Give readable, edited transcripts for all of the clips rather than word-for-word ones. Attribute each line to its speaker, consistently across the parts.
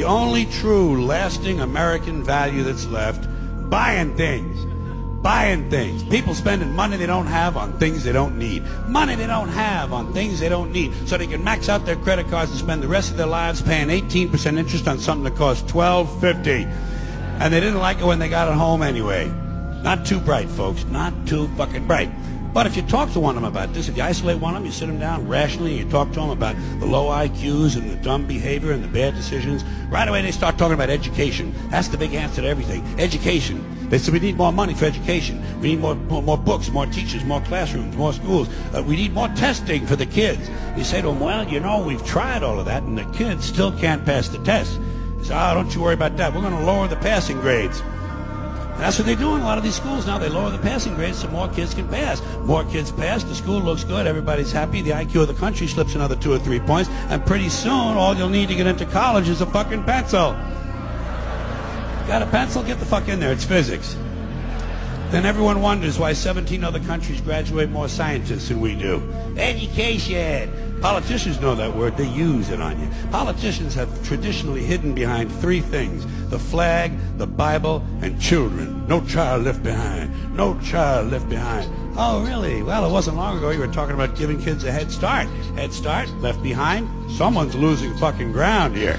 Speaker 1: The only true, lasting American value that's left, buying things. Buying things. People spending money they don't have on things they don't need. Money they don't have on things they don't need. So they can max out their credit cards and spend the rest of their lives paying 18% interest on something that costs $12.50. And they didn't like it when they got it home anyway. Not too bright, folks. Not too fucking bright. But if you talk to one of them about this, if you isolate one of them, you sit them down rationally, and you talk to them about the low IQs and the dumb behavior and the bad decisions, right away they start talking about education. That's the big answer to everything. Education. They say we need more money for education. We need more books, more teachers, more classrooms, more schools. We need more testing for the kids. You say to them, well, you know, we've tried all of that, and the kids still can't pass the test. You say, oh, don't you worry about that. We're going to lower the passing grades. That's what they do in a lot of these schools now. They lower the passing grades so more kids can pass. More kids pass, the school looks good, everybody's happy, the IQ of the country slips another 2 or 3 points, and pretty soon all you'll need to get into college is a fucking pencil. Got a pencil? Get the fuck in there. It's physics. Then everyone wonders why 17 other countries graduate more scientists than we do. Education. Politicians know that word. They use it on you. Politicians have traditionally hidden behind 3 things: the flag, the Bible, and children. No child left behind. No child left behind. Oh, really? Well, it wasn't long ago you were talking about giving kids a head start. Head start, left behind. Someone's losing fucking ground here.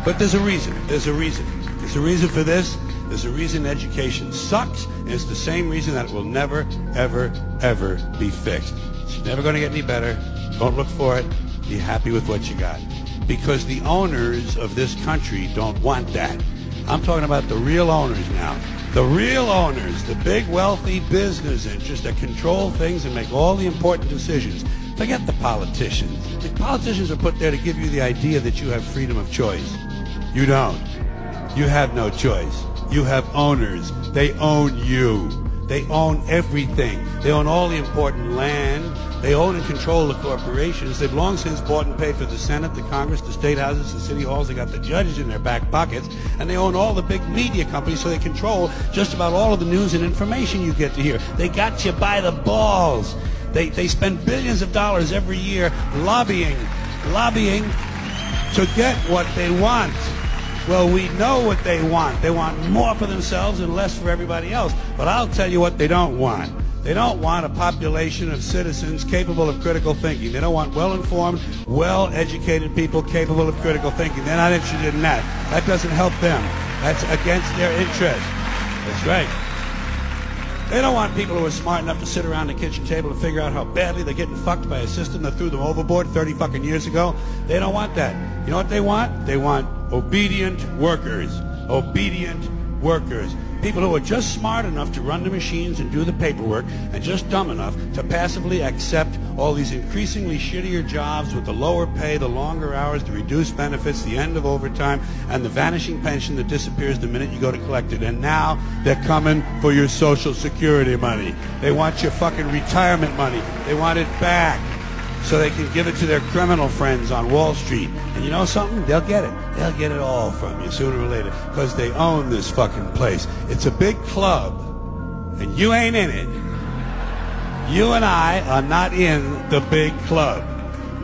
Speaker 1: But there's a reason. There's a reason. There's a reason for this. There's a reason education sucks, and it's the same reason that it will never, ever, ever be fixed. It's never going to get any better. Don't look for it. Be happy with what you got. Because the owners of this country don't want that. I'm talking about the real owners now. The real owners, the big wealthy business interests that control things and make all the important decisions. Forget the politicians. The politicians are put there to give you the idea that you have freedom of choice. You don't. You have no choice. You have owners. They own you. They own everything. They own all the important land. They own and control the corporations. They've long since bought and paid for the Senate, the Congress, the state houses, the city halls. They got the judges in their back pockets. And they own all the big media companies, so they control just about all of the news and information you get to hear. They got you by the balls. They spend billions of dollars every year lobbying to get what they want. Well, we know what they want. They want more for themselves and less for everybody else. But I'll tell you what they don't want. They don't want a population of citizens capable of critical thinking. They don't want well-informed, well-educated people capable of critical thinking. They're not interested in that. That doesn't help them. That's against their interest. That's right. They don't want people who are smart enough to sit around the kitchen table and figure out how badly they're getting fucked by a system that threw them overboard 30 fucking years ago. They don't want that. You know what they want? They want obedient workers. Obedient workers. People who are just smart enough to run the machines and do the paperwork, and just dumb enough to passively accept all these increasingly shittier jobs with the lower pay, the longer hours, the reduced benefits, the end of overtime, and the vanishing pension that disappears the minute you go to collect it. And now they're coming for your Social Security money. They want your fucking retirement money. They want it back so they can give it to their criminal friends on Wall Street. And you know something? They'll get it. They'll get it all from you sooner or later, because they own this fucking place. It's a big club, and you ain't in it. You and I are not in the big club.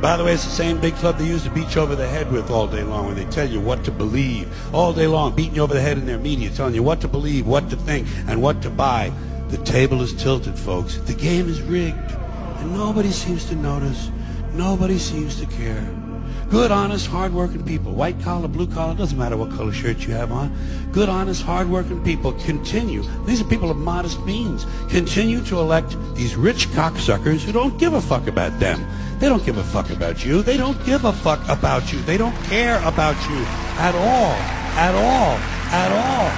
Speaker 1: By the way, it's the same big club they use to beat you over the head with all day long when they tell you what to believe. All day long, beating you over the head in their media, telling you what to believe, what to think, and what to buy. The table is tilted, folks. The game is rigged. And nobody seems to notice. Nobody seems to care. Good, honest, hard-working people, white collar, blue collar, doesn't matter what color shirt you have on. Good, honest, hard-working people continue. These are people of modest means. Continue to elect these rich cocksuckers who don't give a fuck about them. They don't give a fuck about you. They don't give a fuck about you. They don't care about you at all. At all. At all.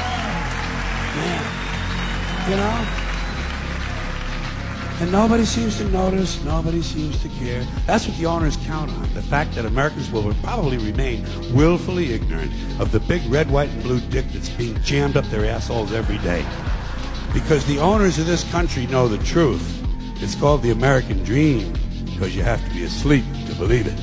Speaker 1: Man. You know? And nobody seems to notice, nobody seems to care. That's what the owners count on, the fact that Americans will probably remain willfully ignorant of the big red, white, and blue dick that's being jammed up their assholes every day. Because the owners of this country know the truth. It's called the American dream, because you have to be asleep to believe it.